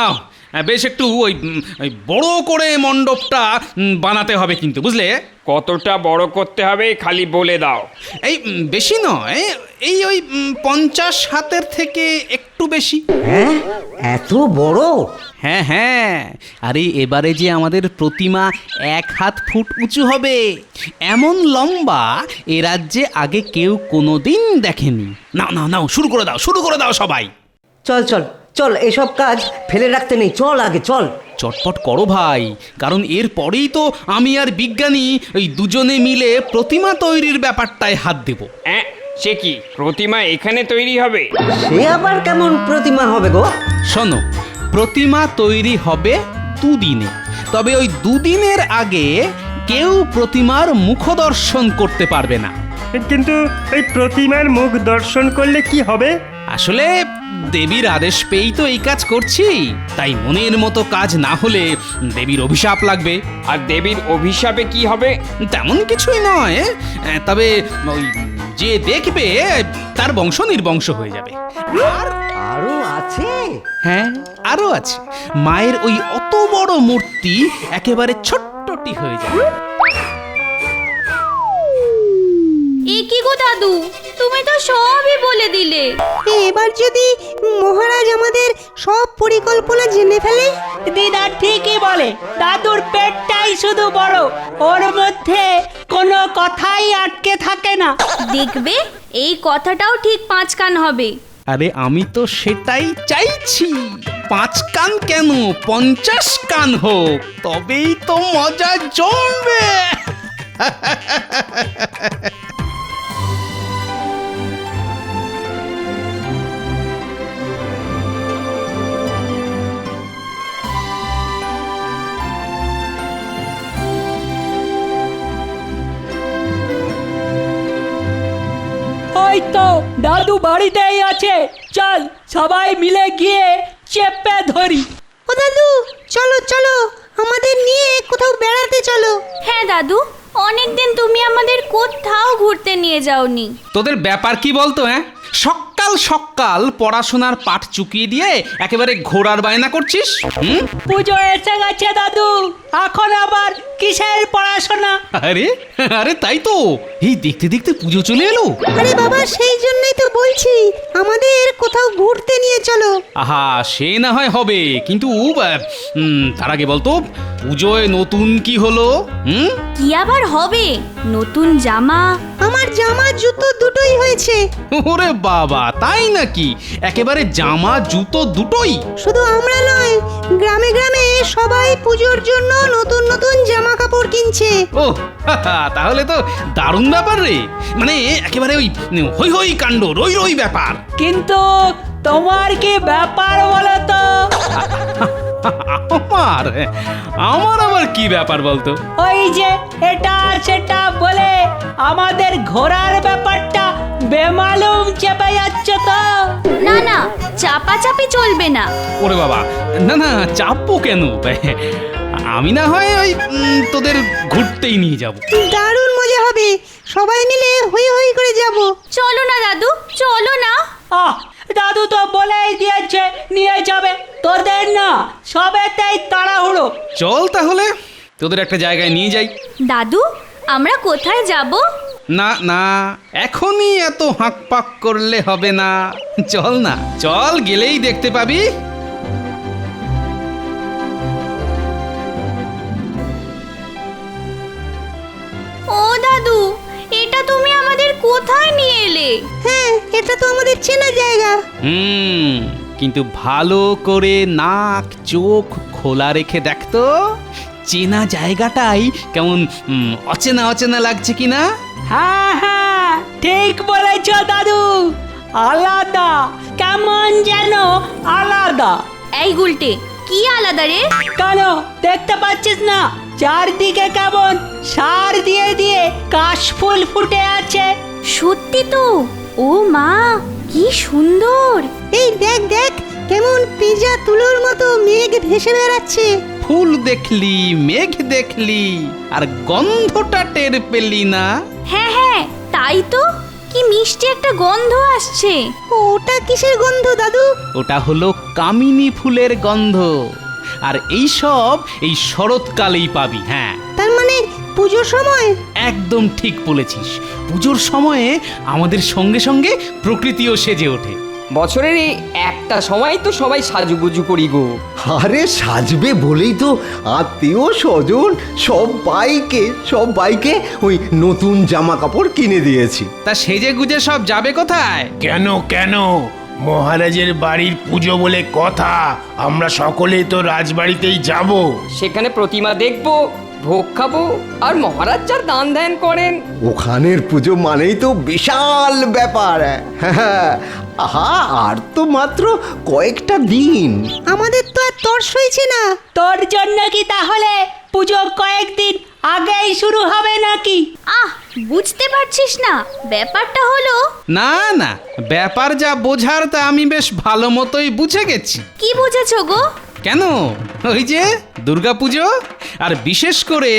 আহ, বেশ একটু ওই বড় করে মণ্ডপটা বানাতে হবে কিন্তু, বুঝলে? কতটা বড় করতে হবে খালি বলে দাও। এই বেশি নয়, এই ওই 50 হাতের থেকে একটু বেশি। হ্যাঁ, এত বড়? হ্যাঁ হ্যাঁ, আরে এবারে যে আমাদের প্রতিমা 1 হাত ফুট উঁচু হবে, এমন লম্বা এ রাজ্যে আগে কেউ কোনোদিন দেখেনি। নাও নাও নাও, শুরু করে দাও সবাই। চল চল চল, এসব কাজ ফেলে রাখতে নেই, চল আগে চল। চটপট করো ভাই, কারণ এর পরেই তো আমি আর বিজ্ঞানী ওই দুজনে মিলে প্রতিমা তৈরির ব্যাপারটায় হাত দেব। সে কি প্রতিমা এখানে তৈরি হবে? সে আবার কেমন প্রতিমা হবে গো? শোনো, প্রতিমা তৈরি হবে 2 দিনে, তবে ওই 2 দিনের আগে কেউ প্রতিমার মুখ দর্শন করতে পারবে না। কিন্তু এই প্রতিমার মুখ দর্শন করলে কি হবে? আসলে দেবীর আদেশ পেয়েই তো এই কাজ করছি, তাই মনের মতো কাজ না হলে দেবীর অভিশাপ লাগবে। আর দেবীর অভিশাপে কি হবে? তেমন কিছুই নয়, তবে ওই যে দেখবে তার বংশ নির্বংশ হয়ে যাবে। আর আরো আছে? হ্যাঁ, আরো আছে। মায়ের ওই অত বড় মূর্তি একেবারে ছোট্টটি হয়ে যাবে। এ কি গো দাদু, তুমি তো সবই বলে দিলে। এবার যদি মহারাজ আমাদের সব পরিকল্পনা জেনে ফেলে? দিদা ঠিকই বলে, দাদুর পেটটাই শুধু বড়, ওর মধ্যে কোনো কথাই আটকে থাকে না। দেখবে এই কথাটাও ঠিক 5 কান হবে। আরে আমি তো সেটাই চাইছি, 5 কান কেন, 50 কান হোক, তবেই তো মজা জমবে। ওই তো দাদু বাড়িতেই আছে, চল সবাই মিলে গিয়ে চেপে ধরি। ও দাদু, চলো চলো, আমাদের নিয়ে কোথাও বেড়াতে চলো। হ্যাঁ দাদু, অনেকদিন তুমি আমাদের কোথাও ঘুরতে নিয়ে যাওনি। তোদের ব্যাপার কি বলতো? সকাল সকাল পড়াশোনার পাঠ চুকিয়ে দিয়ে একেবারে ঘোড়ার বায়না করছিস। পুজো এসে গেছে দাদু, এখন আবার কিসের পড়াশোনা? আরে আরে তাই তো, এই দেখতে দেখতে পুজো চলে এলো। আরে বাবা, সেই জন্যই তো বলছি, আমাদের কোথাও ঘুরতে নিয়ে চলো। আহা, সে না হয় হবে, কিন্তু তার আগে বলতো পুজোয় নতুন কি হলো? কি আবার হবে? নতুন জামা। আমার জামা জুতো দুটোই হয়েছে। ওরে বাবা, তাই নাকি? একেবারে জামা জুতো দুটোই? শুধু আমরা নয়, গ্রামে গ্রামে সবাই পুজোর জন্য নতুন নতুন জামা কাপড় কিনছে। ও তাহলে তো দারুণ ব্যাপার রে, মানে একেবারে ওই হই হই কাণ্ড, রই রই ব্যাপার। কিন্তু তোমার কি ব্যাপার বলো তো? আমার আমার আবার কি ব্যাপার বলতো? ওই যে এটা সেটা বলে আমাদের ঘোরার ব্যাপারটা বেমালুম চেপে যাচ্ছে তো। না না, চাপাচাপি চলবে না। ওরে বাবা, না না, চাপবো কেন? আমি না হয় ওই তোদের ঘুরতেই নিয়ে যাব। দারুণ মজা হবে, সবাই মিলে হই হই করে যাব। চলো না দাদু, চলো না। দাদু তো বলেই দিয়েছে নিয়ে যাবে, তোদের না সবেতেই তাড়াহুড়ো। চল তাহলে তোদের একটা জায়গায় নিয়ে যাই। দাদু, আমরা কোথায় যাব? না না, এখনই এত হাঁক পাক করলে হবে না, চল না, চল, গেলেই দেখতে পাবি। ও দাদু, এটা তুমি আমাদের কোথায় নিয়ে এলে? হ্যাঁ, এটা তো আমাদের চেনা জায়গা। কিন্তু ভালো করে নাক চোখ খোলা রেখে দেখতো, চেনা জায়গাটাই কেমন অচেনা অচেনা লাগছে কিনা। হ্যাঁ হ্যাঁ, ঠিক বলেছ দাদু, আলাদা, কেমন যেন আলাদা। এই গুলটে, কি আলাদা রে? কেন দেখতে পাচ্ছিস না চারদিকে কেমন সার দিয়ে দিয়ে কাশফুল ফুটে আছে? সত্যি তো, ও মা, কি সুন্দর। এই দেখ দেখ, কেমন পিজা তুলোর মতো মেঘ ভেসে বেড়াচ্ছে। ফুল দেখলি, মেঘ দেখলি, আর গন্ধটা টের পেলি না? হ্যাঁ হ্যাঁ, তাই তো। কি মিষ্টি একটা গন্ধ আসছে। ওটা কিসের গন্ধ দাদু? ওটা হলো কামিনী ফুলের গন্ধ। আর এই সব এই শরৎকালেই পাবি। হ্যাঁ, তার মানে পুজোর সময়? একদম ঠিক বলেছিস। পুজোর সময়ে আমাদের সঙ্গে সঙ্গে প্রকৃতিও সেজে ওঠে। বছরের এই একটা সময় তো সবাই সাজুগুজু করি গো। আরে সাজবে বলেই তো আত্মীয় স্বজন সবাইকে ওই নতুন জামা কাপড় কিনে দিয়েছি। তা সেজে গুজে সব যাবে কোথায়? কেন মহারাজের বাড়ির পুজো বলে কথা, আমরা সকলেই তো রাজবাড়িতেই যাব। সেখানে প্রতিমা দেখবো, ভোগ খাবো, আর মহারাজ যার দান ধ্যান করেন। ওখানের পুজো মানেই তো বিশাল ব্যাপার। হ্যাঁ, আহা, আর তো মাত্র কয়েকটা দিন। আমাদের তো আর তর্স হয়েছে না। তোর জন্য কি তাহলে পুজো কয়েকদিন আগেই শুরু হবে নাকি? বুঝতে পারছিস না? ব্যাপারটা হলো, না না, ব্যাপার যা বোঝার তা আমি বেশ ভালো মতোই বুঝে গেছি। কি বুঝেছো গো? কেন, ওই যে দুর্গাপুজো, আর বিশেষ করে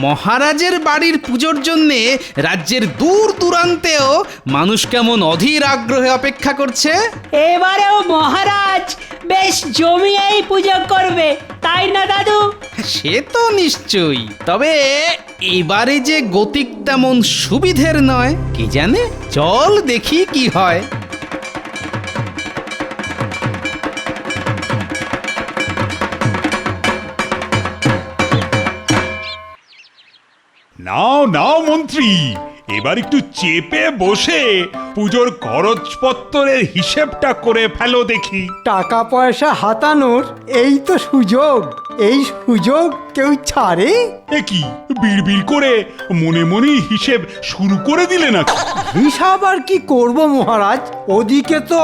মহারাজের বাড়ির পুজোর জন্যে রাজ্যের দূর দূরান্তেও মানুষ কেমন অধীর আগ্রহে অপেক্ষা করছে। এবারেও মহারাজ বেশ জমিয়েই পুজো করবে, তাই না দাদু? সে তো নিশ্চয়ই, তবে এবারে যে গতিক তেমন সুবিধের নয়। কি জানে, চল দেখি কি হয়। নাও মন্ত্রী, এবার একটু চেপে বসে পুজোর খরচপত্রের হিসেবটা করে ফেলো দেখি। টাকা পয়সা হাতানোর এই তো সুযোগ। এই সুযোগ কেউ ছাড়ে? এ কি বিড়বিড় করে মনে মনেই হিসেব শুরু করে দিলে নাকি? হিসাব আর কি করব মহারাজ, ওদিকে তো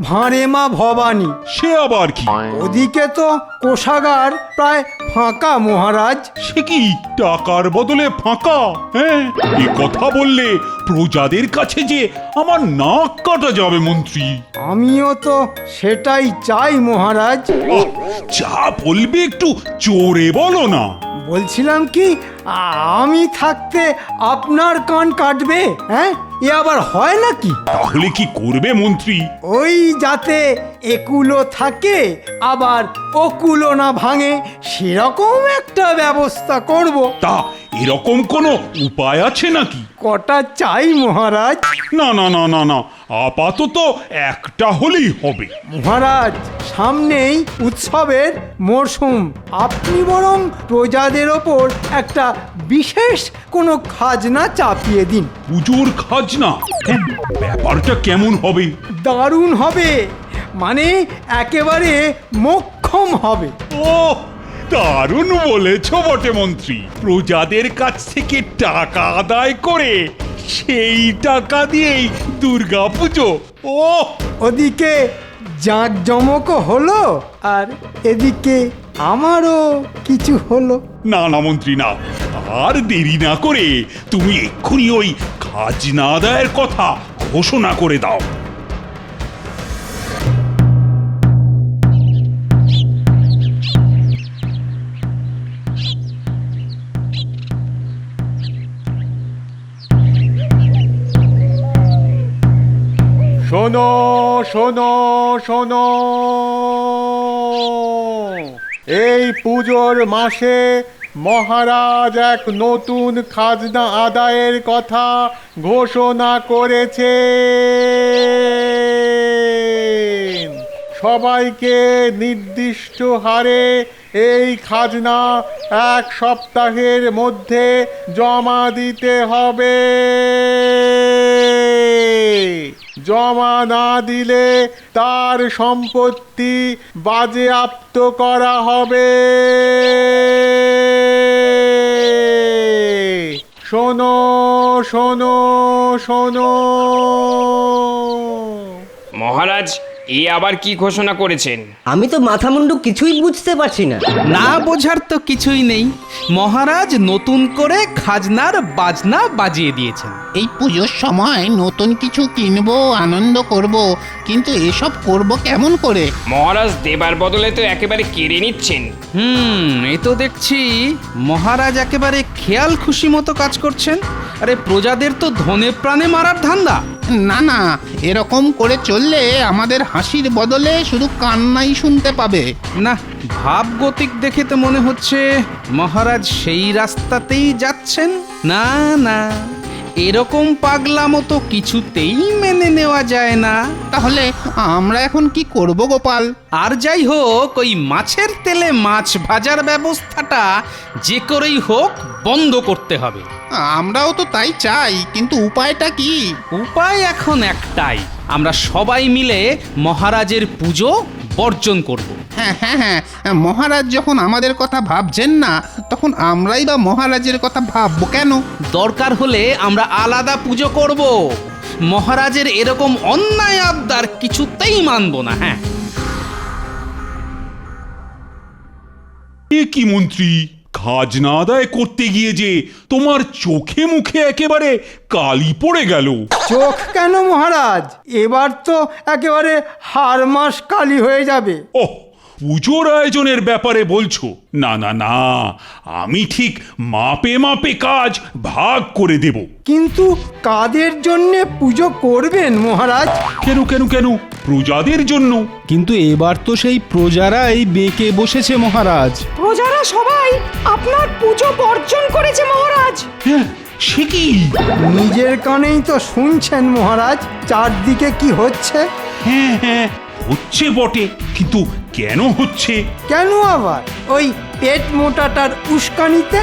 ভাঁড়ে মা ভবানী, সে আবার কি? ওদিকে তো কোষাগার প্রায় ফাঁকা মহারাজ। সে কি টাকার বদলে ফাঁকা? হ্যাঁ, এ কথা বললে প্রজাদের কাছে যে আমার নাক কাটা যাবে মন্ত্রী। আমিও তো সেটাই চাই মহারাজ। ওহ, যা বলবে একটু জোরে বলো না। বলছিলাম কি, আমি থাকতে আপনার কান কাটবে? হ্যাঁ, এ আবার হয় নাকি? তাহলে কি করবে মন্ত্রী? ওই যাতে একুলো থাকে আবার ওকুলো না ভাঙে, সেরকম একটা ব্যবস্থা করব। তা এরকম কোনো উপায় আছে নাকি? কটা চাই মহারাজ? না না না না না, আপাতত একটা হলেই হবে। মহারাজ, সামনেই উৎসবের মরশুম, আপনি বরং প্রজাদের ওপর একটা বিশেষ কোনো খাজনা চাপিয়ে দিন। পুজোর খাজনা? হ্যাঁ, ব্যাপারটা কেমন হবে? দারুণ হবে, মানে একেবারে মোক্ষম হবে। ও, দারুণ বলেছ বটে মন্ত্রী। প্রজাদের কাছ থেকে টাকা আদায় করে সেই টাকা দিয়েই দুর্গা পুজো। ও, ওদিকে জাঁকজমকও হলো, আর এদিকে আমারও কিছু হলো। না না মন্ত্রী না, আর দেরি না করে তুমি এক্ষুনি ওই খাজনা আদায়ের কথা ঘোষণা করে দাও। শোনো শোনো শোনো, এই পুজোর মাসে মহারাজ এক নতুন খাজনা আদায়ের কথা ঘোষণা করেছে। সবাইকে নির্দিষ্ট হারে এই খাজনা 1 সপ্তাহের মধ্যে জমা দিতে হবে। জমা না দিলে তার সম্পত্তি বাজেয়াপ্ত করা হবে। শোনো শোনো শোনো। মহারাজ, এ আবার কি ঘোষণা করেছেন? আমি তো মাথা মুন্ডু কিছুই বুঝতে পারছি না। না বোঝার তো কিছুই নেই। মহারাজ নতুন করে খাজনার বাজনা বাজিয়ে দিয়েছেন। এই পুজোর সময় নতুন কিছু কিনবো, আনন্দ করব, কিন্তু এসব করব কেমন করে? মহারাজ দেবার বদলে তো একেবারে কেড়ে নিচ্ছেন। এ তো দেখছি মহারাজ একেবারে খেয়াল খুশি মতো কাজ করছেন। আরে প্রজাদের তো ধনে প্রাণে মারার ধান্দা। না না, এরকম করে চললে আমাদের হাসির বদলে শুধু কান্নাই শুনতে পাবে। না, ভাবগতিক দেখে তো মনে হচ্ছে মহারাজ সেই রাস্তাতেই যাচ্ছেন। না না, এরকম পাগলামো তো কিছুতেই মেনে নেওয়া যায় না। তাহলে আমরা এখন কি করব গোপাল? আর যাই হোক, ওই মাছের তেলে মাছ ভাজার ব্যবস্থাটা যে করেই হোক বন্ধ করতে হবে। আমরাও তো তাই চাই, কিন্তু উপায়টা কি? উপায় এখন একটাই, আমরা সবাই মিলে মহারাজের পুজো বর্জন করব। হ্যাঁ হ্যাঁ হ্যাঁ, মহারাজ যখন আমাদের কথা ভাবছেন না, তখন আমরাই বা মহারাজের কথা ভাববো কেন? দরকার হলে আমরা আলাদা পুজো করব। মহারাজের এরকম অন্যায় আবদার কিছুতেই মানব না। হ্যাঁ, এ কি মন্ত্রী, খাজনা আদায় করতে গিয়ে যে তোমার চোখে মুখে একেবারে কালি পড়ে গেল। চোখ কেন মহারাজ, এবার তো একেবারে হাড়মাস কালি হয়ে যাবে। ওহ, পুজোর আয়োজনের ব্যাপারে বলছো? না না না, আমি ঠিক মাপে মাপে কাজ ভাগ করে দেব। কিন্তু কাদের জন্যে পুজো করবেন মহারাজ? কেন কেন কেন, প্রজাদের জন্য। কিন্তু এবার তো সেই প্রজারাই বেঁকে বসেছে মহারাজ। প্রজারা সবাই আপনার পুজো বর্জন করেছে মহারাজ। হ্যাঁ, সে কি? নিজের কানেই তো শুনছেন মহারাজ, চারদিকে কি হচ্ছে। হ্যাঁ হ্যাঁ, হচ্ছে বটে, কিন্তু কেন হচ্ছে? কেন আবার? ওই পেট মোটাটার উস্কানিতে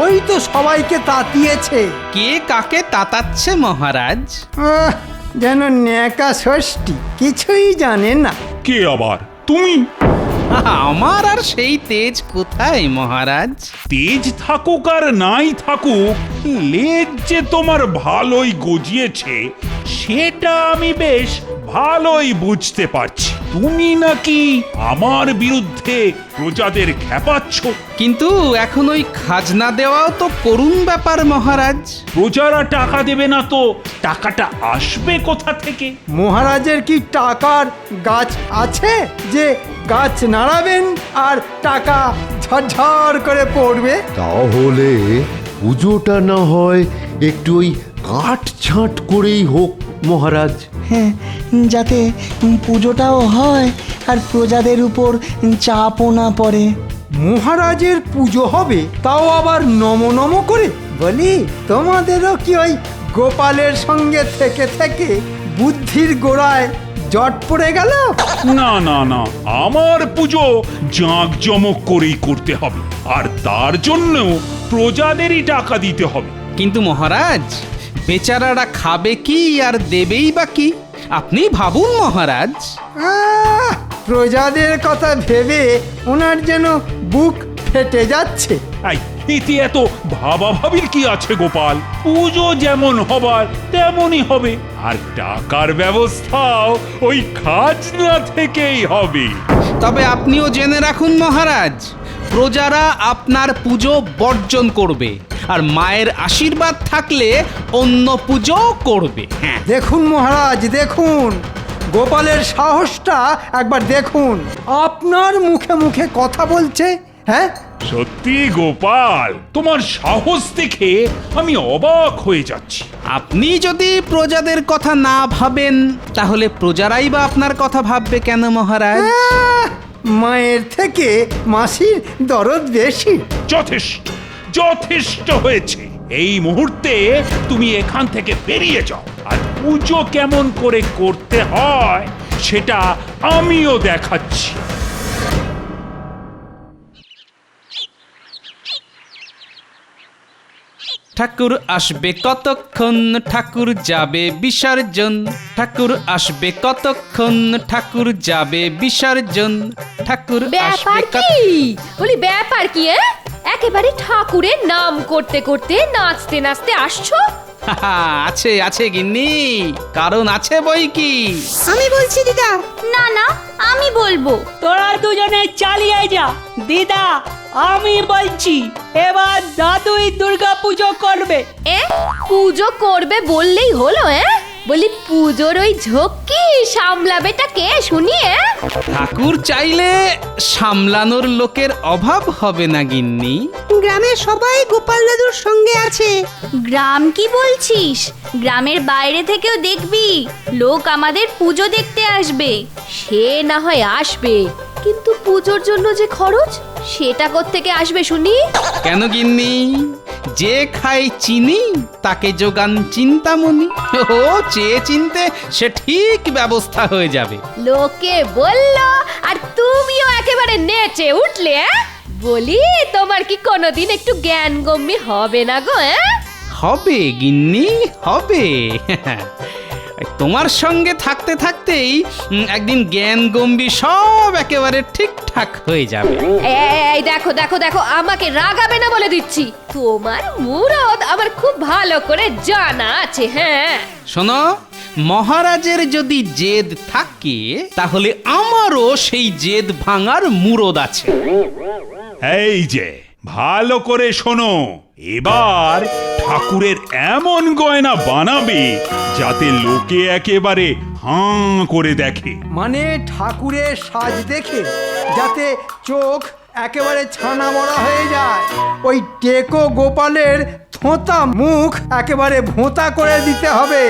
ওই তো সবাইকে তাতিয়েছে। কে কাকে তাতাচ্ছে মহারাজ? যেন ন্যাকা ষষ্ঠী, কিছুই জানে না। কে আবার? তুমি? আমার আর সেই তেজ কোথায় মহারাজ? তেজ থাকুক আর নাই থাকুক, লেজ যে তোমার ভালোই গজিয়েছে সেটা আমি বেশ ভালোই বুঝতে পারছি। তুমি নাকি আমার বিরুদ্ধে প্রজাদের খেপাচ্ছ। কিন্তু এখন ওই খাজনা দেওয়াও তো করুণ ব্যাপার মহারাজ। প্রজারা টাকা দেবে না তো টাকাটা আসবে কোথা থেকে? মহারাজের কি টাকার গাছ আছে যে গাছ নাড়াবেন আর টাকা ঝরঝর করে পড়বে? তাহলে পুজোটা না হয় একটু ওই কাট ছাঁট করেই হোক মহারাজ। হ্যাঁ, যাতে পুজোটাও হয় আর প্রজাদের উপর চাপও না পড়ে। মহারাজের পুজো হবে, তাও আবার নম নম করে? বলি, তোমাদেরও কি ওই গোপালের সঙ্গে থেকে থেকে বুদ্ধির গোড়ায় জট পড়ে গেল? না না না, আমার পুজো জাঁকজমক করেই করতে হবে, আর তার জন্য প্রজাদেরই টাকা দিতে হবে। কিন্তু মহারাজ, বেচারারা খাবে কি আর দেবেই বা কি? আপনি ভাবুন মহারাজ। প্রজাদের কথা ভেবে ওনার যেন বুক ফেটে যাচ্ছে। এতে এত ভাবাভাবির কি আছে গোপাল? পুজো যেমন হবার তেমনই হবে, আর টাকার ব্যবস্থাও ওই খাজনা থেকেই হবে। তবে আপনিও জেনে রাখুন মহারাজ, প্রজারা আপনার পুজো বর্জন করবে, আর মায়ের আশীর্বাদ থাকলে অন্য পুজো করবে। হ্যাঁ, দেখুন মহারাজ, দেখুন গোপালের সাহসটা একবার দেখুন। আপনার মুখে মুখে কথা বলছে। হ্যাঁ, সত্যি গোপাল, তোমার সাহস দেখে আমি অবাক হয়ে যাচ্ছি। আপনি যদি প্রজাদের কথা না ভাবেন, তাহলে প্রজারাই বা আপনার কথা ভাববে কেন মহারাজ? মায়ের থেকে মাসির দরদ বেশি। যথেষ্ট, যথেষ্ট হয়েছে। এই মুহূর্তে তুমি এখান থেকে বেরিয়ে যাও, আর পুজো কেমন করে করতে হয় সেটা আমিও দেখাচ্ছি। ঠাকুর আসবে কতক্ষণ, ঠাকুর যাবে বিসর্জন। ঠাকুর আসবে কতক্ষণ, ঠাকুর যাবে বিসর্জন। ঠাকুর ব্যাপার কি? বলি ব্যাপার কি? একেবারে ঠাকুরের নাম করতে করতে নাচতে নাচতে আসছো? আছে আছে গিন্নি, কারণ আছে বই কি। আমি বলছি দিদা। না না, আমি বলবো। তোরা দুজনে চালিয়ে যা। দিদা, আমি বলছি, এবার দাদুই দুর্গা পুজো করবে। পুজো করবে বললেই হলো? বলি পুজোর ওই ঝক্কি সামলাবেটা কে শুনিয়ে? ঠাকুর চাইলে সামলানোর লোকের অভাব হবে না গিন্নি। গ্রামের সবাই গোপাল দাদুর সঙ্গে আছে। গ্রাম কি বলছিস? গ্রামের বাইরে থেকেও দেখবি লোক আমাদের পুজো দেখতে আসবে। সে না হয় আসবে, কিন্তু পুজোর জন্য যে খরচ সেটা কোত্থেকে আসবে শুনি? কেন গিন্নি, যে খায় চিনি তাকে যোগান চিন্তামণি। ও চেয়ে চিনতে সে ঠিক ব্যবস্থা হয়ে যাবে। লোকে বলল আর তুমিও একেবারে নেচে উঠলে। বলি তোমার কি কোনোদিন একটু জ্ঞান গম্যি হবে না গো? হবে গিন্নি, হবে। তোমার সঙ্গে থাকতে থাকতেই একদিন জ্ঞান গম্ভীর সব একেবারে ঠিকঠাক হয়ে যাবে। এই দেখো দেখো দেখো, আমাকে রাগাবে না বলে দিচ্ছি। তোমার মুরদ আমার খুব ভালো করে জানা আছে। হ্যাঁ শোনো, মহারাজের যদি জেদ থাকে তাহলে আমারও সেই জেদ ভাঙার মুরদ আছে। এই যে ভালো করে শোনো, এবার ঠাকুরের এমন গয়না বানাবে যাতে লোকে একেবারে হাঁ করে দেখে। মানে ঠাকুরের সাজ দেখে যাতে চোখ একেবারে ছানা মরা হয়ে যায়, ওই টেকো গোপালের থোঁতা মুখ একেবারে ভোঁতা করে দিতে হবে।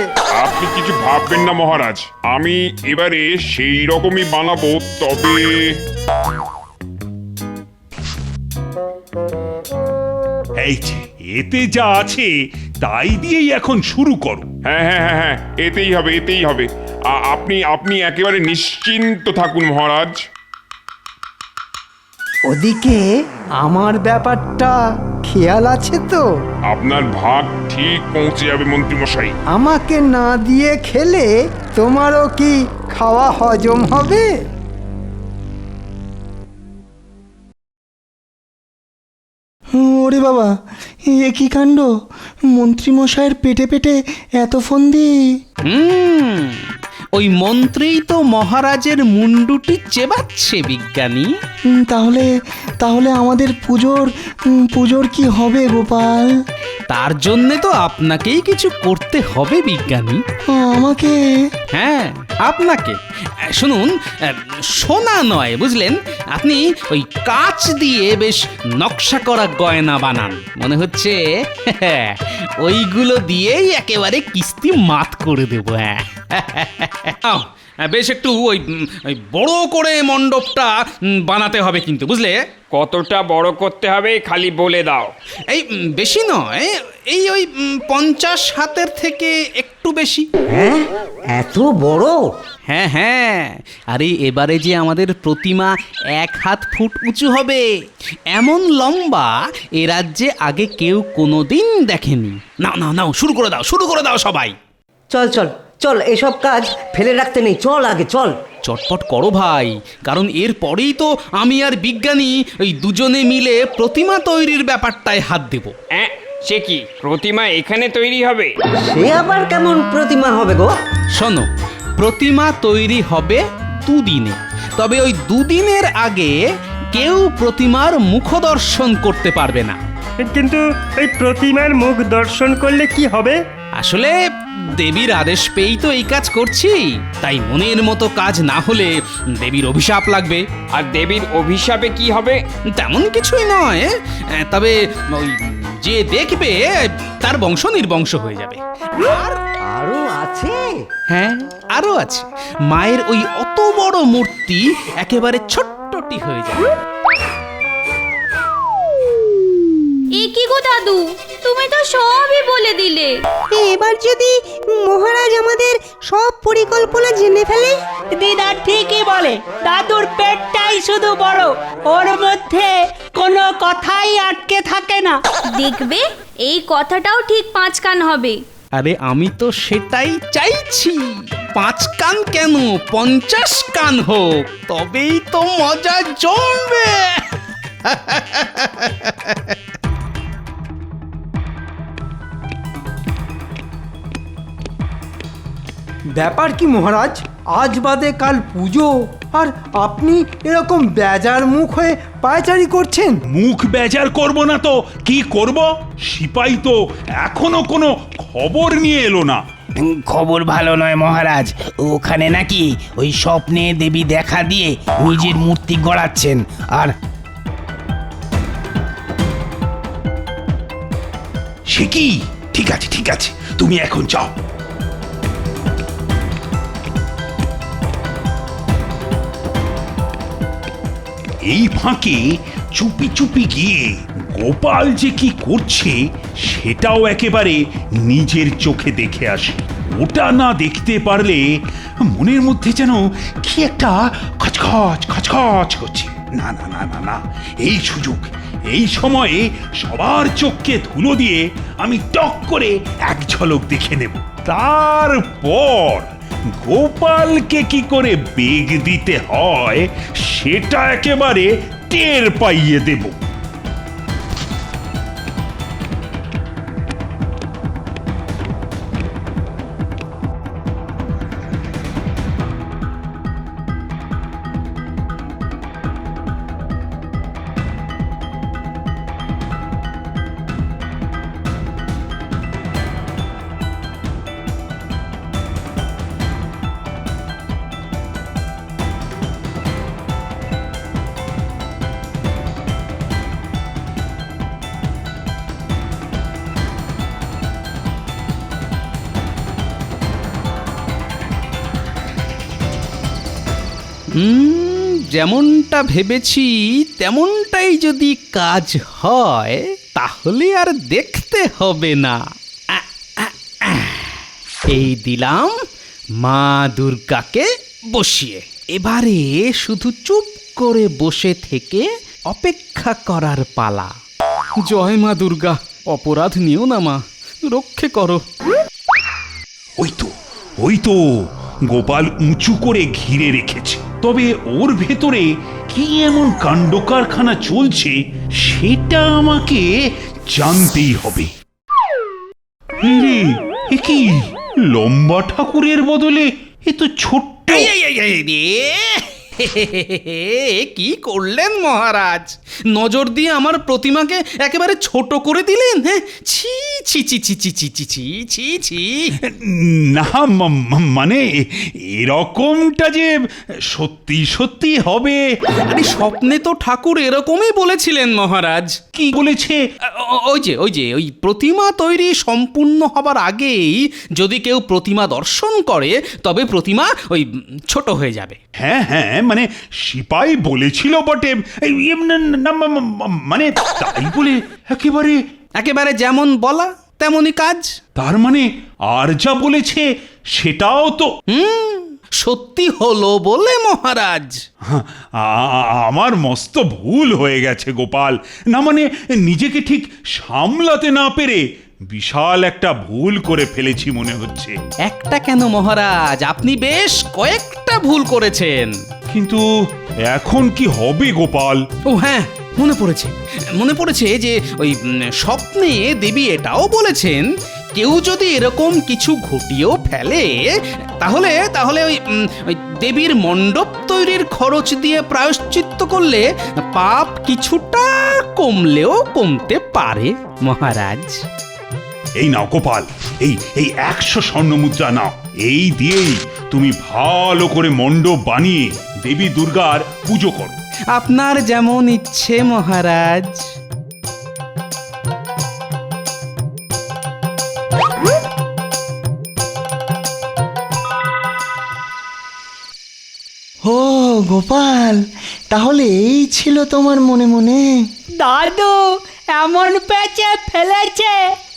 আপনি কিছু ভাববেন না মহারাজ, আমি এবারে সেই রকমই বানাবো। তবে এই যে এতে যা আছে তাই দিয়েই এখন শুরু করো। হ্যাঁ হ্যাঁ হ্যাঁ হ্যাঁ, এতেই হবে, এতেই হবে। আপনি একেবারে নিশ্চিন্ত থাকুন মহারাজ। ওদিকে আমার ব্যাপারটা খেয়াল আছে তো? আপনার ভাগ ঠিক পৌঁছে যাবে মন্ত্রী মশাই। আমাকে না দিয়ে খেলে তোমারও কি খাওয়া হজম হবে? ওরে বাবা, এ কি কাণ্ড! মন্ত্রীমশাইয়ের পেটে পেটে এত ফন্দি! ওই মন্ত্রীই তো মহারাজের মুন্ডুটি চেবাচ্ছে বিজ্ঞানী। তাহলে তাহলে আমাদের পুজোর কি হবে গোপাল? তার জন্যে তো আপনাকেই কিছু করতে হবে বিজ্ঞানী। আমাকে? হ্যাঁ আপনাকে। শুনুন, সোনা নয় বুঝলেন, আপনি ওই কাঁচ দিয়ে বেশ নকশা করা গয়না বানান। মনে হচ্ছে ওইগুলো দিয়েই একেবারে কিস্তি মাত করে দেবো। হ্যাঁ বেশ একটু ওই বড় করে মণ্ডপটা বানাতে হবে কিন্তু, বুঝলে? কতটা বড় করতে হবে খালি বলে দাও। এই বেশি নয়, এই ওই 50 হাতের থেকে একটু বেশি। হ্যাঁ, এত বড়? হ্যাঁ হ্যাঁ, আরে এবারে যে আমাদের প্রতিমা 1 হাত ফুট উঁচু হবে, এমন লম্বা এ রাজ্যে আগে কেউ কোনোদিন দেখেনি। নাও নাও নাও, শুরু করে দাও সবাই। চল চল চল, এসব কাজ ফেলে রাখতে নেই, চল আগে চল। চটপট করো ভাই, কারণ এর পরেই তো আমি আর বিজ্ঞানী ওই দুজনে মিলে প্রতিমা তৈরির ব্যাপারটায় হাত দেব। সে কি, প্রতিমা এখানে তৈরি হবে? সে আবার কেমন প্রতিমা হবে গো? শোনো, প্রতিমা তৈরি হবে 2 দিনে, তবে ওই 2 দিনের আগে কেউ প্রতিমার মুখ দর্শন করতে পারবে না। কিন্তু এই প্রতিমার মুখ দর্শন করলে কি হবে? আসলে দেবীর আদেশ পেয়েই তো এই কাজ করছি, তাই মনের মতো কাজ না হলে দেবীর অভিশাপ লাগবে। আর দেবীর অভিশাপে কি হবে? তেমন কিছুই নয়, তবে ওই যে দেখবে তার বংশ নির্বংশ হয়ে যাবে। আরো আছে? হ্যাঁ আরো আছে। মায়ের ওই অত বড় মূর্তি একেবারে ছোট্টটি হয়ে যাবে। এ কি গো দাদু, তুমি তো সবই বলে দিলে। এবার যদি মহারাজ আমাদের সব পরিকল্পনা জেনে ফেলে? দিদা ঠিকই বলে, দাদুর পেটটাই শুধু বড়, ওর মধ্যে কোনো কথাই আটকে থাকে না। দেখবে এই কথাটাও ঠিক 5 কান হবে। আরে আমি তো সেটাই চাইছি। 5 কান কেন, 50 কান হোক, তবেই তো মজা জমবে। ব্যাপার কি মহারাজ, আজ বাদে কাল পুজো, আর আপনি এরকম বেজার মুখ হয়ে পায়চারি করছেন? মুখ বেজার করব না তো কি করব? সিপাই তো এখনো কোনো খবর নিয়ে এলো না। খবর ভালো নয় মহারাজ, ওখানে নাকি ওই স্বপ্নে দেবী দেখা দিয়ে নিজের মূর্তি গড়াচ্ছেন। আর সে কি? ঠিক আছে ঠিক আছে, তুমি এখন যাও। এই ফাঁকে চুপি চুপি গিয়ে গোপাল যে কি করছে সেটাও একেবারে নিজের চোখে দেখে আসে। ওটা না দেখতে পারলে মনের মধ্যে যেন কি একটা খচখচ খচখচ করছে। না না না না না, এই সুযোগ, এই সময়ে সবার চোখকে ধুলো দিয়ে আমি টক করে এক ঝলক দেখে নেব। তারপর গোপালকে কি করে বেগ দিতে হয় সেটা একেবারে টের পাইয়ে দেব। যেমনটা ভেবেছি তেমনটাই যদি কাজ হয় তাহলে আর দেখতে হবে না। এই দিলাম মা দুর্গাকে বসিয়ে, এবারে শুধু চুপ করে বসে থেকে অপেক্ষা করার পালা। জয় মা দুর্গা, অপরাধ নিও না মা, রক্ষে করো। ওই তো গোপাল উঁচু করে ঘিরে রেখেছে, তবে ওর ভেতরে কি এমন কাণ্ড কারখানা চলছে সেটা আমাকে জানতেই হবে। এ কি লম্বা ঠাকুরের বদলে এ তো ছোট্ট। কি করলেন মহারাজ, নজর দিয়ে আমার প্রতিমাকে একেবারে ছোট করে দিলেন। হ্যাঁ, ছি ছি ছি ছি ছি ছি ছি ছি ছি ছি। না মানে এরকমটা যে সত্যি সত্যি হবে। আরে স্বপ্নে তো ঠাকুর এরকমই বলেছিলেন মহারাজ। কি বলেছে? ওই প্রতিমা তৈরি সম্পূর্ণ হবার আগেই যদি কেউ প্রতিমা দর্শন করে তবে প্রতিমা ওই ছোট হয়ে যাবে। হ্যাঁ হ্যাঁ, মানে সিপাই বলেছিল বটে, মানে তাই বলে একেবারে যেমন বলা তেমনই কাজ। তার মানে আর যা বলেছে সেটাও তো সত্যি হলো বলে মহারাজ। আমার মস্ত ভুল হয়ে গেছে গোপাল। না মানে নিজেকে ঠিক সামলাতে না পেরে বিশাল একটা ভুল করে ফেলেছি মনে হচ্ছে। একটা কেন মহারাজ, আপনি বেশ কয়েকটা ভুল করেছেন। কিন্তু এখন কি হবে গোপাল? ও হ্যাঁ, মনে পড়েছে যে ওই স্বপ্নে দেবী এটাও বলেছেন কেউ যদি এরকম কিছু ঘটিয়েও ফেলে তাহলে ওই দেবীর মণ্ডপ তৈরির খরচ দিয়ে প্রায়শ্চিত্ত করলে পাপ কিছুটা কমলেও কমতে পারে মহারাজ। এই নাও গোপাল, এই 100 স্বর্ণমুদ্রা নাও। এই দিয়েই তুমি ভালো করে মণ্ডপ বানিয়ে দেবী দুর্গার পুজো করো। আপনার যেমন ইচ্ছে মহারাজ। ও গোপাল, তাহলে এই ছিল তোমার মনে মনে? দাদু এমন পেঁচে ফেলেছে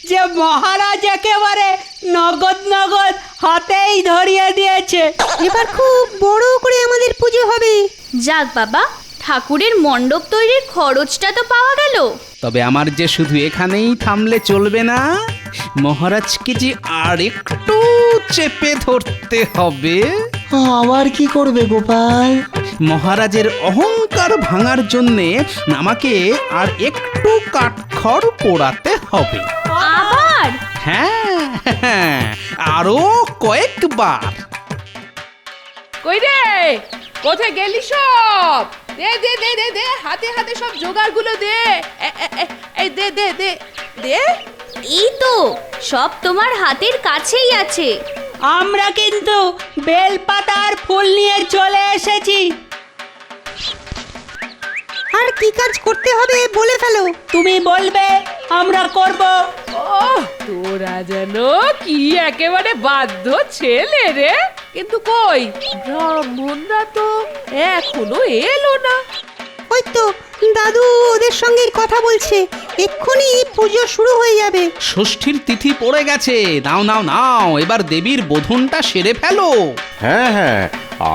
যে মহারাজ একেবারে নগদ নগদ হাতেই ধরিয়ে দিয়েছে। এবার খুব বড় করে আমাদের পুজো হবে। যাক বাবা, ঠাকুরের মণ্ডপ তৈরির খরচটা তো পাওয়া গেল। তবে আমার যে শুধু এখানেই থামলে চলবে না, মহারাজকে যে আর একটু চেপে ধরতে হবে। আবার কি করবে গোপাল? মহারাজের অহংকার ভাঙার জন্যে আমাকে আর একটু কাঠখড় পোড়াতে হবে। আবার? হ্যাঁ, আরো কয়েকবার। কই রে, কোথায় গেলি সব? দে দে দে দে দে, হাতে হাতে সব জোগাড়গুলো দে। এই দে দে দে দে। এই তো সব তোমার হাতের কাছেই আছে। আমরা কিন্তু বেলপাতার ফুল নিয়ে চলে এসেছি। আর কি কাজ করতে হবে বলে ফেলো। তুমি বলবে আমরা করব। তোরা যেন কি একেবারে বাধ্য ছেলে রে। কিন্তু কই ব্রাহ্মণরা তো এখনো এলো না। ওই তো দাদু ওদের সঙ্গে কথা বলছে, এক্ষুনি পুজো শুরু হয়ে যাবে। ষষ্ঠীর তিথি পড়ে গেছে, নাও নাও নাও, এবার দেবীর বোধনটা সেরে ফেলো। হ্যাঁ হ্যাঁ,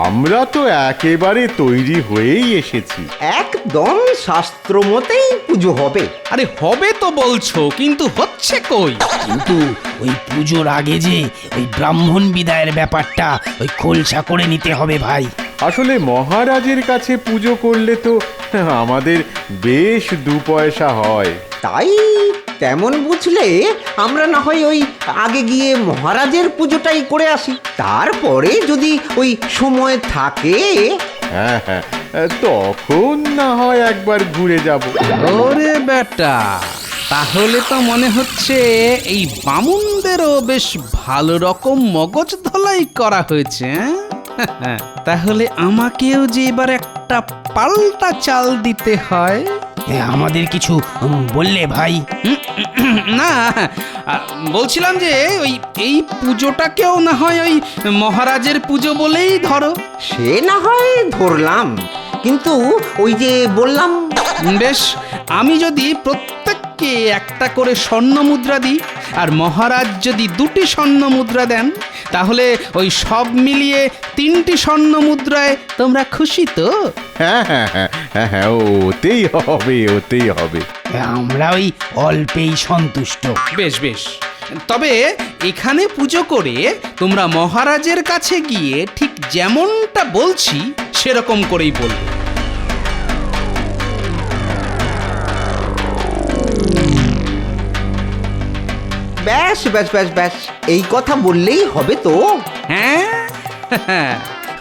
আমরা তো একেবারে তৈরি হয়েই এসেছি। একদম শাস্ত্র মতেই পুজো হবে। আরে হবে তো বলছো, কিন্তু হচ্ছে কই? কিন্তু ওই পুজোর আগে যে ওই ব্রাহ্মণ বিদায়ের ব্যাপারটা ওই খোলসা করে নিতে হবে ভাই। আসলে মহারাজের কাছে পুজো করলে তো আমাদের বেশ 2 পয়সা হয়। তাই তেমন বুঝলে আমরা না হয় ওই আগে গিয়ে মহারাজের পুজোটাই করে আসি, তারপরে যদি ওই সময় থাকে। হ্যাঁ হ্যাঁ, তখন না হয় একবার ঘুরে যাব। ওরে বেটা, তাহলে তো মনে হচ্ছে এই বামুনদেরও বেশ ভালো রকম মগজ ধলাই করা হয়েছে। হ্যাঁ? তাহলে আমাকেও যে এবার একটা পাল্টা চাল দিতে হয়। আমাদের কিছু বললে ভাই? না, বলছিলাম যে ওই এই পুজোটাকেও না হয় ওই মহারাজের পুজো বলেই ধরো। সে না হয় ধরলাম, কিন্তু ওই যে বললাম। বেশ, আমি যদি প্রত্যেককে একটা করে স্বর্ণ মুদ্রা দিই আর মহারাজ যদি 2টি স্বর্ণ মুদ্রা দেন, তাহলে ওই সব মিলিয়ে 3টি স্বর্ণ মুদ্রায় তোমরা খুশি তো? হ্যাঁ হ্যাঁ হ্যাঁ হ্যাঁ হ্যাঁ, ওতেই হবে, ওতেই হবে। আমরা ওই অল্পেই সন্তুষ্ট। বেশ বেশ, তবে এখানে পুজো করে তোমরা মহারাজের কাছে গিয়ে ঠিক যেমনটা বলছি সেরকম করেই বলবে। ব্যাস ব্যাস ব্যাস ব্যাস, এই কথা বললেই হবে তো? হ্যাঁ,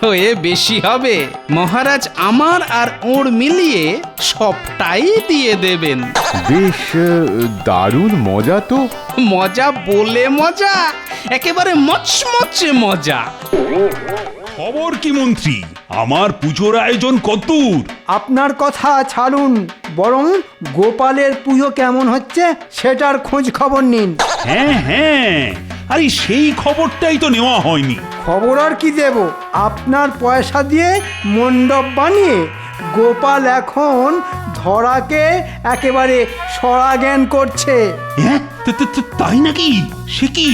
হয়ে বেশি হবে। মহারাজ আমার আর ওর মিলিয়ে সবটাই দিয়ে দেবেন। বেশ দারুণ মজা তো। মজা বলে মজা, একেবারে মচমচে মজা। খবর কি মন্ত্রী, আমার পুজোর আয়োজন কতদূর? আপনার কথা ছাড়ুন, বরং গোপালের পুজো কেমন হচ্ছে সেটার খোঁজ খবর নিন। হ্যাঁ হ্যাঁ, আরে সেই খবরটাই তো নেওয়া হয়নি। খবর আর কি দেব, আপনার পয়সা দিয়ে মণ্ডপ বানিয়ে গোপাল এখন ধরাকে একেবারে সরাজ্ঞান করছে। হ্যাঁ, তাই নাকি? সে কি,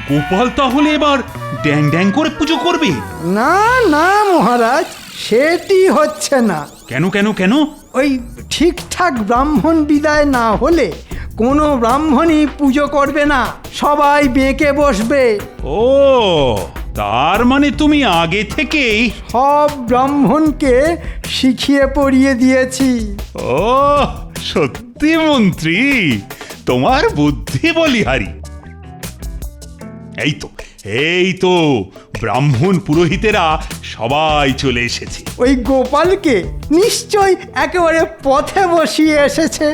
গোপাল তাহলে এবার ড্যাং ড্যাং করে পুজো করবে? না না মহারাজ, সেটি হচ্ছে না। কেন কেন কেন? ওই ঠিকঠাক ব্রাহ্মণ বিদায় না হলে কোনো ব্রাহ্মণই পুজো করবে না, সবাই বেঁকে বসবে। ও, তার মানে তুমি আগে থেকেই সব ব্রাহ্মণকে শিখিয়ে পড়িয়ে দিয়েছি। ও সত্যি মন্ত্রী, তোমার বুদ্ধি বলিহারি। এই তো ব্রাহ্মণ পুরোহিতেরা সবাই চলে এসেছে। ওই গোপালকে নিশ্চয় একেবারে পথে বসিয়ে এসেছে।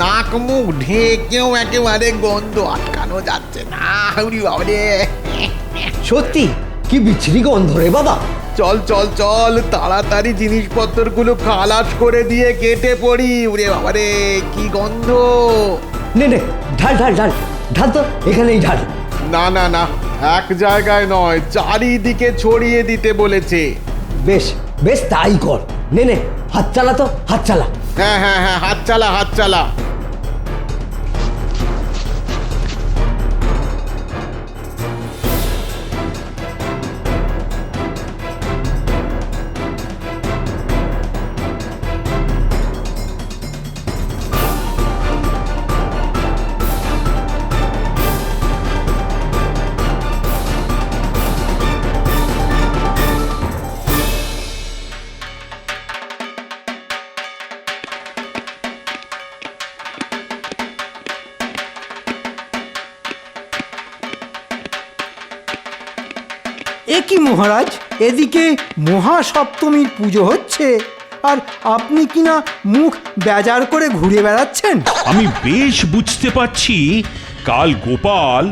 নাক মুখ ঢেকেও একেবারে গন্ধ আটকানো যাচ্ছে না। সত্যি কি বিচ্ছিরি গন্ধ রে বাবা। চল চল চল, তাড়াতাড়ি জিনিসপত্রগুলো খালাস করে দিয়ে কেটে পড়ি। ওরে বাবারে, কি গন্ধ! নে নে, ঢাল ঢাল ঢাল ঢাল, তো এখানেই ঢাল। না না না, এক জায়গায় নয়, চারিদিকে ছড়িয়ে দিতে বলেছে। বেশ বেশ, তাই কর। নে নে, হাত চালা তো, হাত চালা। হ্যাঁ হ্যাঁ হ্যাঁ, হাত চালা, হাত চালা। এ কি মহারাজ, এদিকে মহাসপ্তমীর পুজো হচ্ছে আর আপনি কিনা মুখ বেজার করে ঘুরে বেড়াচ্ছেন? আমি বেশ বুঝতে পারছি কাল গোপাল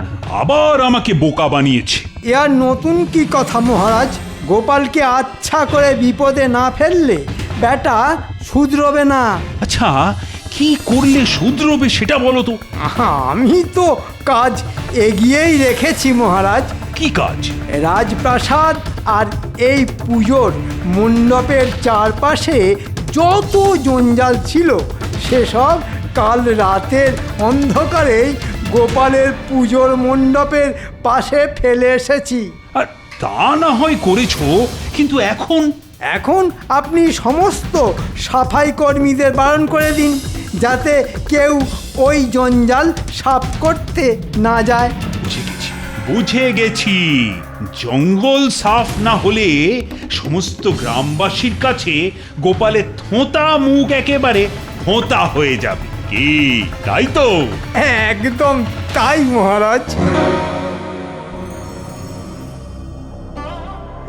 আবার আমাকে বোকা বানিয়েছে। এ আর নতুন কি কথা মহারাজ? গোপালকে আচ্ছা করে বিপদে না ফেললে বেটা শুধরবে না। আচ্ছা, কি করলে শুধরবে সেটা বলো তো। আমি তো কাজ এগিয়েই রেখেছি মহারাজ। কি কাজ? রাজপ্রাসাদ আর এই পুজোর মণ্ডপের চারপাশে যত জঞ্জাল ছিল সেসব কাল রাতের অন্ধকারেই গোপালের পুজোর মণ্ডপের পাশে ফেলে এসেছি। আর তা না হয় করেছো, কিন্তু এখন আপনি সমস্ত সাফাই কর্মীদের বারণ করে দিন, যাতে কেউ ওই জঞ্জাল সাফ করতে না যায়। বুঝে গেছি। জঙ্গল সাফ না হলে সমস্ত গ্রামবাসীর কাছে গোপালের থোঁতা মুখ একেবারে ভোঁতা হয়ে যাবে। কি তাই তো? একদম তাই মহারাজ।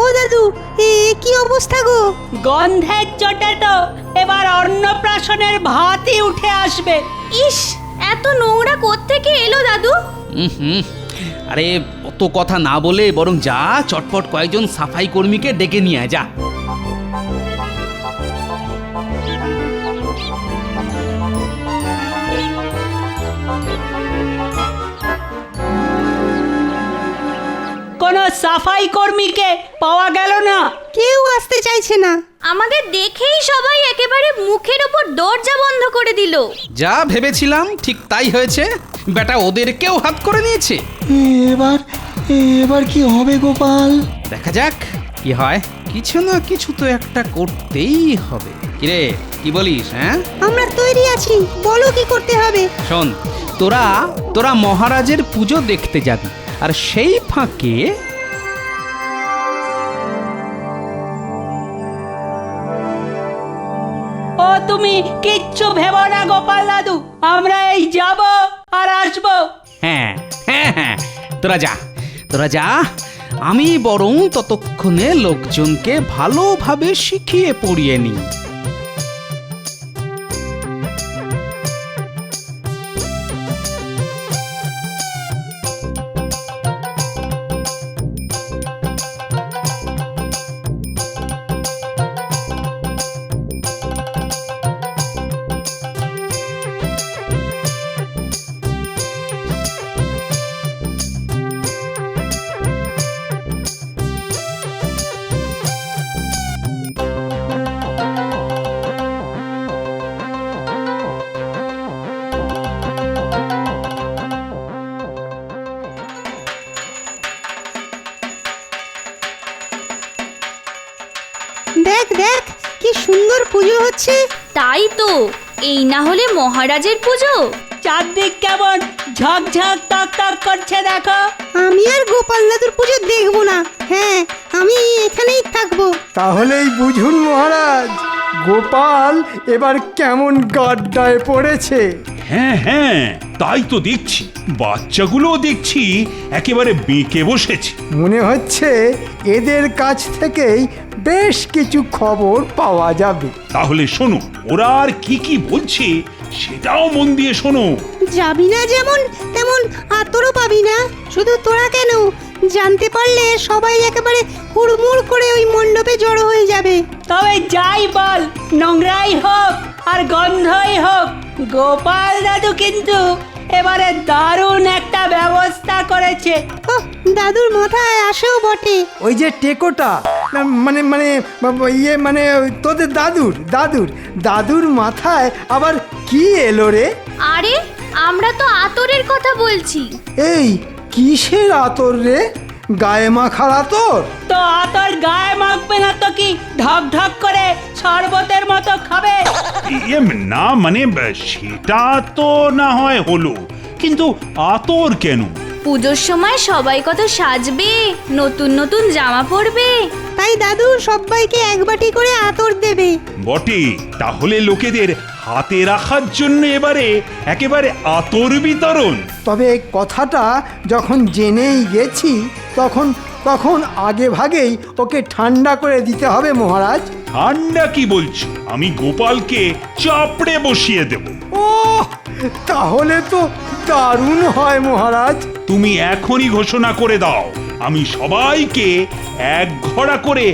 ও দাদু, এ কি অবস্থা গো? গন্ধের চোটে তো এবার অন্নপ্রাশনের ভাতই উঠে আসবে। ইস, এত নোংরা কোত্থেকে এলো দাদু? আরে অত কথা না বলে বরং যা চটপট কয়েকজন সাফাই কর্মীকে ডেকে নিয়ে আয়, যা। কোনো সাফাই কর্মীকে পাওয়া গেল না। কেউ আসতে চাইছে না। আমাদের দেখেই সবাই একেবারে মুখের উপর দরজা বন্ধ করে দিল। যা ভেবেছিলাম ঠিক তাই হয়েছে, বেটা ওদেরকেও হাত করে নিয়েছে। এবার কি হবে গোপাল? দেখা যাক কি হয়, কিছু না কিছু তো একটা করতেই হবে। কিরে, কি বলিস? হ্যাঁ, আমরা তৈরি আছি, বলো কি করতে হবে। শোন, তোরা মহারাজের পুজো দেখতে যাবি, আর সেই ফাঁকে ও তুমি কিচ্ছু ভেবো না গোপাল দাদু, আমরা এই যাব আর আসবো। হ্যাঁ, তোরা যা। আমি বরং ততক্ষণে লোকজনকে ভালোভাবে শিখিয়ে পড়িয়ে নিই। দেখ দেখ, কি সুন্দর পুজো হচ্ছে। তাই তো, এই না হলে মহারাজের পুজো। চারদিক কেমন ঝকঝক তক তক করছে দেখো। আমি আর গোপাল দাদুর পুজো দেখবো না। হ্যাঁ, আমি এখানেই থাকবো। তাহলেই বুঝুন মহারাজ, গোপাল এবার কেমন গাড্ডায় পড়েছে। হ্যাঁ, তাই তো দেখছি। বাচ্চাগুলোও দেখছি একেবারে বেঁকে বসেছে। মনে হচ্ছে এদের কাছ থেকেই বেশ কিছু খবর পাওয়া যাবে। তাহলে শোনো, ওরা আর কি বলছে সেটাও মন দিয়ে শোনো। যাবি না যেমন তেমন আতরও পাবি না। শুধু তোরা কেন, জানতে পারলে সবাই একেবারে হুড়মুড় করে ওই মণ্ডপে জড়ো হয়ে যাবে। তবে যাই বল, নোংরাই হোক আর গন্ধই হোক, গোপাল দাদু কিন্তু এবারে দারুণ একটা ব্যবস্থা করেছে। দাদুর মাথায় আসেও বটে। ওই যে টেকোটা, মানে তোদের দাদুর মাথায় আবার কি এলো রে? আরে, আমরা তো আতরের কথা বলছি। এই কিসের আতর রে? গায়ে মাখার আতর? তো আতর গায়ে মাখবে না তো কি ঢক ঢক করে শরবতের মতো খাবে? না মানে সেটা তো না হয় হলো, কিন্তু আতর কেন? পুজোর সময় সবাই কত সাজবে, নতুন নতুন জামা পরবে, তাই দাদু সবাইকে এক বাটি করে আতর দেবে। বটে, তাহলে লোকেদের হাতে রাখার জন্য একেবারে আতর বিতরণ। তবে কথাটা যখন জেনেই গেছি, তখন তখন আগে ভাগেই ওকে ঠান্ডা করে দিতে হবে মহারাজ। ঠান্ডা কি বলছো? আমি গোপালকে চাপড়ে বসিয়ে দেব। ও তাহলে তো দারুণ হয় মহারাজ। তুমি এখনই ঘোষণা করে দাও, আমি সবাইকে এক ঘড়া করে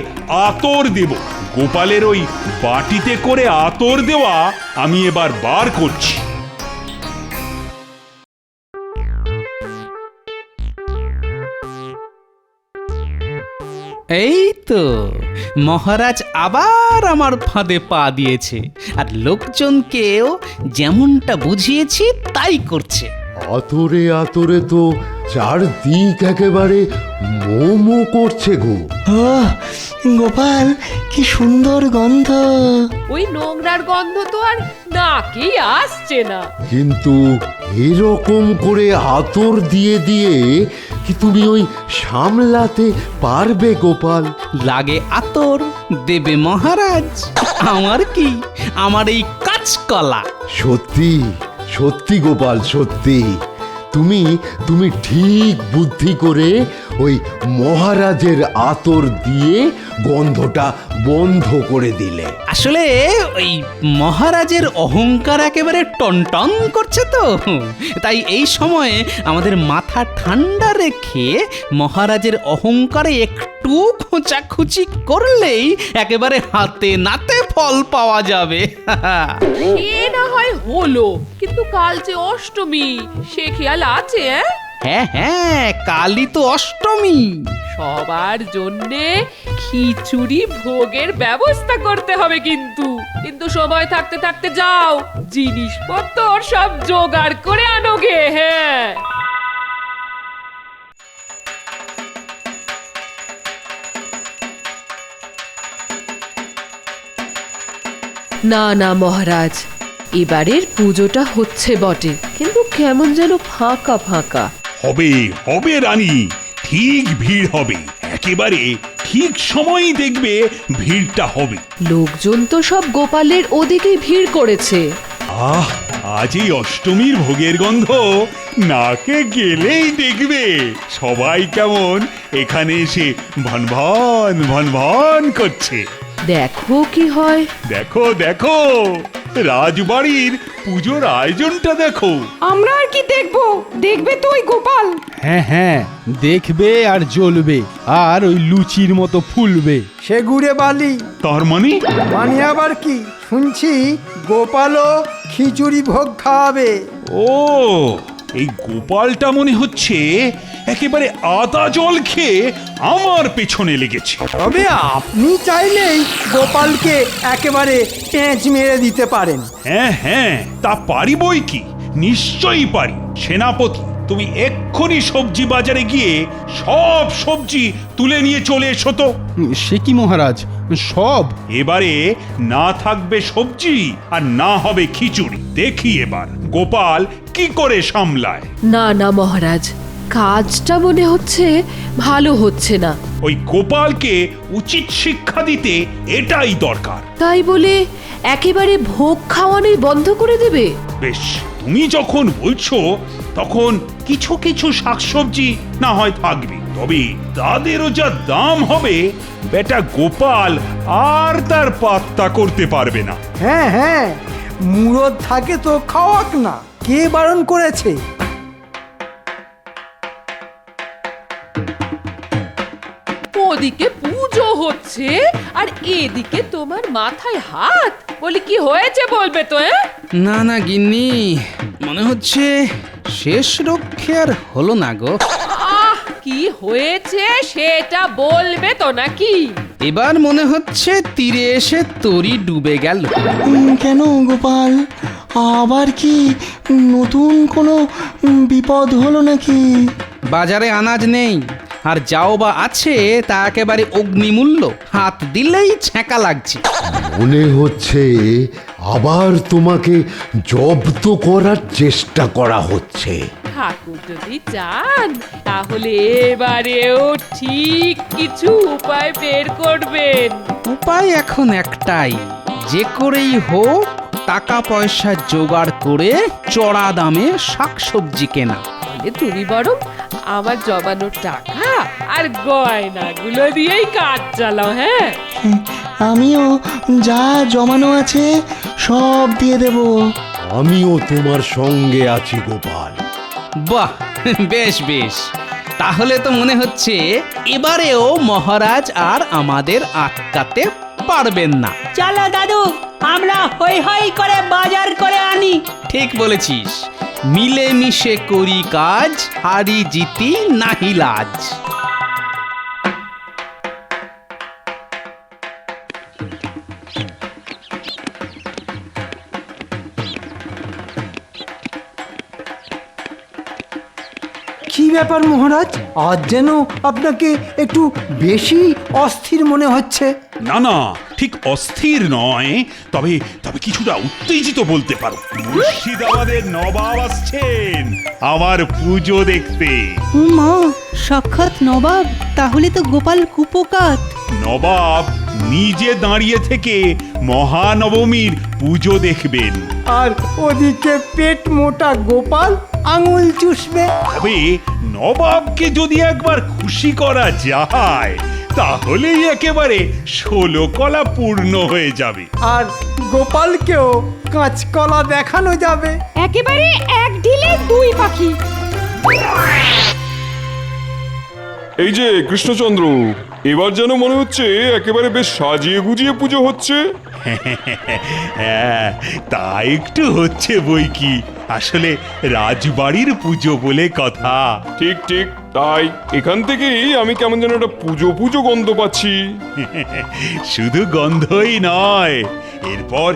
আতর দেব। গোপালের ওই বাটিতে করে আতর দেওয়া আমি এবার বার করছি। এই তো মহারাজ আবার আমার ফাঁদে পা দিয়েছে, আর লোকজনকেও যেমনটা বুঝিয়েছি তাই করছে। আতরে আতরে তো চারদিক একেবারে মোমো করছে গো। গোপাল কি সুন্দর গন্ধ। ওই নোংরার গন্ধ তো আর নাকেই আসছে না। কিন্তু এরকম করে আতর দিয়ে দিয়ে কি তুমি ওই সামলাতে পারবে গোপাল? লাগে আতর দেবে মহারাজ, আমার কি, আমার এই কাঁচকলা। সত্যি সত্যি গোপাল, সত্যি তুমি ঠিক বুদ্ধি করে ওই মহারাজের আতর দিয়ে গন্ধটা বন্ধ করে দিলে। আসলে ওই মহারাজের অহংকার একেবারে টনটন করছে তো, তাই এই সময়ে আমাদের মাথা ঠান্ডা রেখে মহারাজের অহংকারে একটু খোঁচাখুচি করলেই একেবারে হাতে নাতে ফল পাওয়া যাবে। এ না হয় হলো, কিন্তু কাল যে অষ্টমী, সে খেয়াল আছে? হ্যাঁ হ্যাঁ, কালই তো অষ্টমী। সবার জন্যে খিচুড়ি ভোগের ব্যবস্থা করতে হবে, কিন্তু সময় থাকতে থাকতে যাও, জিনিসপত্র সব জোগাড় করে আনোগে। হ্যাঁ, না না মহারাজ, এবারের পুজোটা হচ্ছে বটে, কিন্তু কেমন যেন ফাঁকা ফাঁকা। হবে হবে রানী, ঠিক ভিড় হবে, একেবারে ঠিক সময়ই দেখবে ভিড়টা হবে। লোকজন তো সব গোপালের ওদিকে ভিড় করেছে। আহ, আজ এই অষ্টমীর ভোগের গন্ধ নাকে গেলেই দেখবে সবাই কেমন এখানে এসে ভনভন ভনভন করছে। দেখো কি হয়। দেখো দেখো, রাজবাড়ির পুজোর আয়োজনটা দেখো। আমরা আর কি দেখবো, দেখবে তো ওই গোপাল। হ্যাঁ হ্যাঁ, দেখবে আর জ্বলবে, আর ওই লুচির মতো ফুলবে। সে গুড়ে বালি। তার মানে আবার কি শুনছি গোপালও খিচুড়ি ভোগ খাওয়াবে। ও, এই গোপালটা মনে হচ্ছে একেবারে আদা জল খেয়ে আমার পেছনে লেগেছে। তবে আপনি চাইলেই গোপালকে একেবারে পেঁচ মেরে দিতে পারেন। হ্যাঁ হ্যাঁ, তা পারি বই কি, নিশ্চয়ই পারি। সেনাপতি, তুমি এক্ষুনি সবজি বাজারে গিয়ে সব সবজি তুলে নিয়ে চলে এসো তো। সে কি মহারাজ, সব? এবারে না থাকবে সবজি আর না হবে খিচুড়ি। দেখি এবার গোপাল কি করে সামলায়। না না মহারাজ, কাজটা মনে হচ্ছে ভালো হচ্ছে না। ওই গোপালকে উচিত শিক্ষা দিতে এটাই দরকার। তাই বলে একেবারে ভোগ খাওয়ানোই বন্ধ করে দেবে? বেশ, তুমি যখন বলছো তখন কিছু কিছু শাকসবজি না হয় থাকবে, তবে তাদেরও যা দাম হবে বেটা গোপাল আর তার পাত্তা করতে পারবে না। হ্যাঁ হ্যাঁ, মুরদ থাকে তো খাওয়াক না, কে বারণ করেছে? ওদিকে পুজো হচ্ছে আর এদিকে তোমার মাথায় হাত, বলি কি হয়েছে বলবে তো? না না গিন্নি, মনে হচ্ছে শেষ রক্ষে আর হলো না গো। আহ, কি হয়েছে সেটা বলবে তো নাকি? এবার মনে হচ্ছে তীরে এসে তরি ডুবে গেল। কেন গোপাল, আবার কি নতুন কোনো বিপদ হলো নাকি? বাজারে আনাজ নেই, আর যাও বা আছে তা একেবারে অগ্নিমূল্য, হাত দিলেই ছ্যাঁকা লাগছে। মনে হচ্ছে আবার তোমাকে জব্দ করার চেষ্টা করা হচ্ছে। ঠাকুর যদি চান তাহলে এবারেও ঠিক কিছু উপায় বের করবেন। উপায় এখন একটাই, যে করেই হোক টাকা পয়সা জোগাড় করে চড়া দামে শাকসবজি কেনা। তুমি বরং আমার জমানো টাকা আর গয়নাগুলো দিয়েই কাজ চালাও, হ্যাঁ? আমিও যা জমানো আছে সব দিয়ে দেব। আমিও তোমার সঙ্গে আছি গোপাল। বাহ, বেশ বেশ। তাহলে তো মনে হচ্ছে এবারেও মহারাজ আর আমাদের আটকাতে পারবেন না। চলো দাদু, আমরা হই হই করে বাজার করে আনি। ঠিক বলেছিস, মিলেমিশে করি কাজ, হারি জিতি নাহি লাজ। কি ব্যাপার মহারাজ, আজ যেন আপনাকে একটু বেশি অস্থির মনে হচ্ছে। না না, ঠিক অস্থির নয়, তবে তবে কিছুটা উত্তেজিত বলতে পারো। মুর্শিদাবাদের নবাব আসছেন আমার পুজো দেখতে। মা, সাক্ষাৎ নবাব, তাহলে তো গোপাল কুপোকাত। নবাব নিজে দাঁড়িয়ে থেকে মহানবমীর পুজো দেখবেন। আর ওদিকে পেট মোটা গোপাল আঙুল চুষবে। তবে নবাবকে যদি একবার খুশি করা যায় তাহলেই একেবারে 16 কলা পূর্ণ হয়ে যাবে। আর গোপালকেও কাঁচকলা দেখানো যাবে। একেবারে এক ঢিলে দুই পাখি। এই যে কৃষ্ণচন্দ্র, এবার যেন মনে হচ্ছে একেবারে বেশ সাজিয়ে গুজিয়ে পুজো হচ্ছে। হ্যাঁ, তা একটু হচ্ছে বই কি, আসলে রাজবাড়ির পুজো বলে কথা। ঠিক ঠিক, তাই এখান থেকেই আমি কেমন যেন একটা পুজো পুজো গন্ধ পাচ্ছি। শুধু গন্ধই নয়, এরপর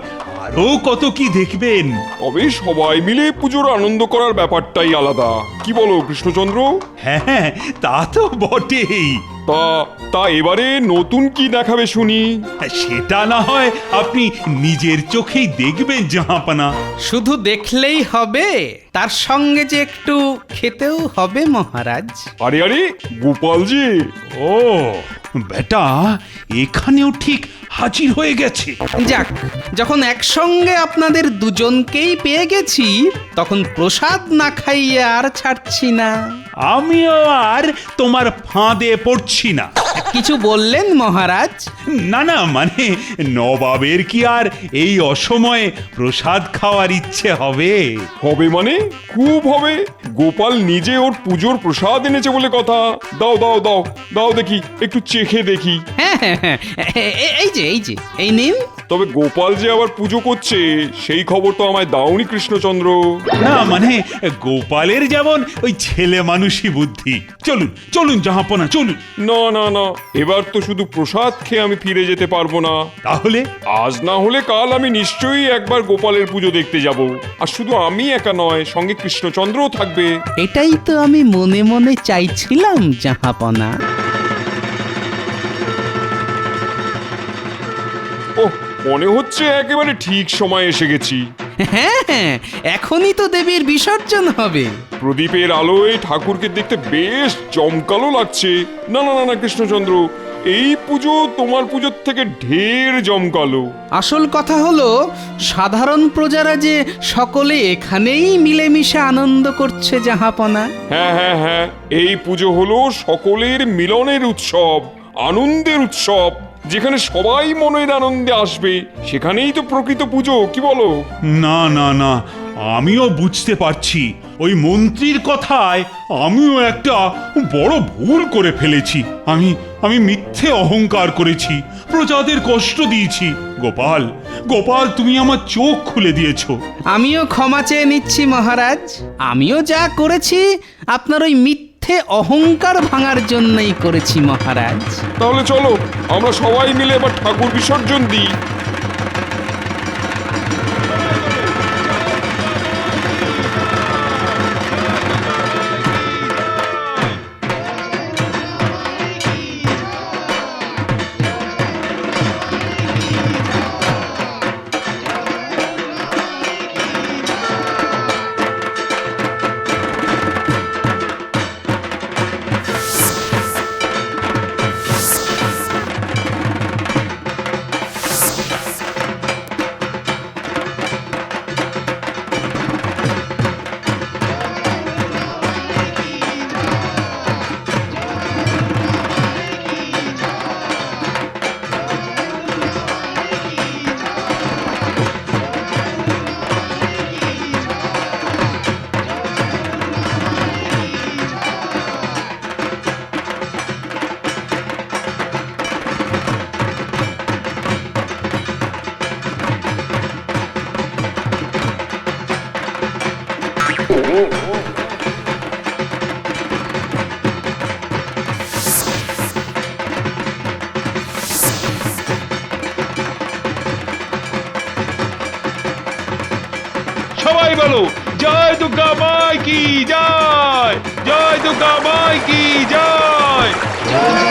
আরো কত কি দেখবেন। তবে সবাই মিলে পুজোর আনন্দ করার ব্যাপারটাই আলাদা, কি বলো কৃষ্ণচন্দ্র? হ্যাঁ, তা তো বটেই। তা তা এবারে নতুন কি দেখাবে শুনি? সেটা না হয় আপনি নিজের চোখেই দেখবেন জাহাপানা। শুধু দেখলেই হবে, তার সঙ্গে যে একটু খেতেও হবে মহারাজ। আরে আরে গোপালজি! ও বেটা, এখানেও ঠিক হাজির হয়ে গেছে। যাক, যখন একসঙ্গে আপনাদের দুজনকেই পেয়ে গেছি, তখন প্রসাদ না খাইয়ে আর ছাড়ছি না। আমিও আর তোমার ফাঁদে পড়ছি না। কিছু বললেন মহারাজ? না না, মানে নবাবের কি আর এই অসময়ে প্রসাদ খাওয়ার ইচ্ছে হবে? হবে মানে খুব হবে। গোপাল নিজে ওর পুজোর প্রসাদ এনেছে বলে কথা। দাও দাও দাও দাও দেখি, একটু চেখে দেখি। হ্যাঁ হ্যাঁ হ্যাঁ, এই যে এই যে, এই নিন। তবে গোপাল যে আবার পুজো করছে সেই খবর তো আমায় দাওনি কৃষ্ণচন্দ্র। না মানে গোপালের যেমন ওই ছেলে মানুষই বুদ্ধি। চলুন চলুন জাহাপনা, চলুন। না না না, এবার তো শুধু প্রসাদ খেয়ে আমি ফিরে যেতে পারবো না। তাহলে আজ না হলে কাল আমি নিশ্চয়ই একবার গোপালের পুজো দেখতে যাব। আর শুধু আমি একা নয়, সঙ্গে কৃষ্ণচন্দ্রও থাকবে। এটাই তো আমি মনে মনে চাইছিলাম জাহাপনা। ওহ, মনে হচ্ছে একেবারে ঠিক সময় এসে গেছি। হ্যাঁ হ্যাঁ, এখনই তো দেবীর বিসর্জন হবে। প্রদীপের আলোয় ঠাকুরকে দেখতে বেশ জমকালো লাগছে। না না না না কৃষ্ণচন্দ্র, এই পুজো তোমার পুজোর থেকে ঢের জমকালো। আসল কথা হলো, সাধারণ প্রজারা যে সকলে এখানেই মিলেমিশে আনন্দ করছে জাহাপনা। হ্যাঁ হ্যাঁ হ্যাঁ, এই পুজো হলো সকলের মিলনের উৎসব, আনন্দের উৎসব। যেখানে সবাই মনের আনন্দে আসবে সেখানেই তো প্রকৃত পুজো, কি বলো? না না না, আমিও বুঝতে পারছি ওই মন্ত্রীর কথায় আমিও একটা বড় ভুল করে ফেলেছি। আমি মিথ্যে অহংকার করেছি, প্রজাদের কষ্ট দিয়েছি। গোপাল গোপাল, তুমি আমার চোখ খুলে দিয়েছো। আমিও ক্ষমা চেয়ে নিচ্ছি মহারাজ। আমিও যা করেছি আপনার ওই মিথ্যে অহংকার ভাঙার জন্যই করেছি মহারাজ। তাহলে চলো আমরা সবাই মিলে এবার ঠাকুর বিসর্জন দিই। চলো জয় দুর্গা মাই কি জয়, জয় দুর্গা মাই কি জয়।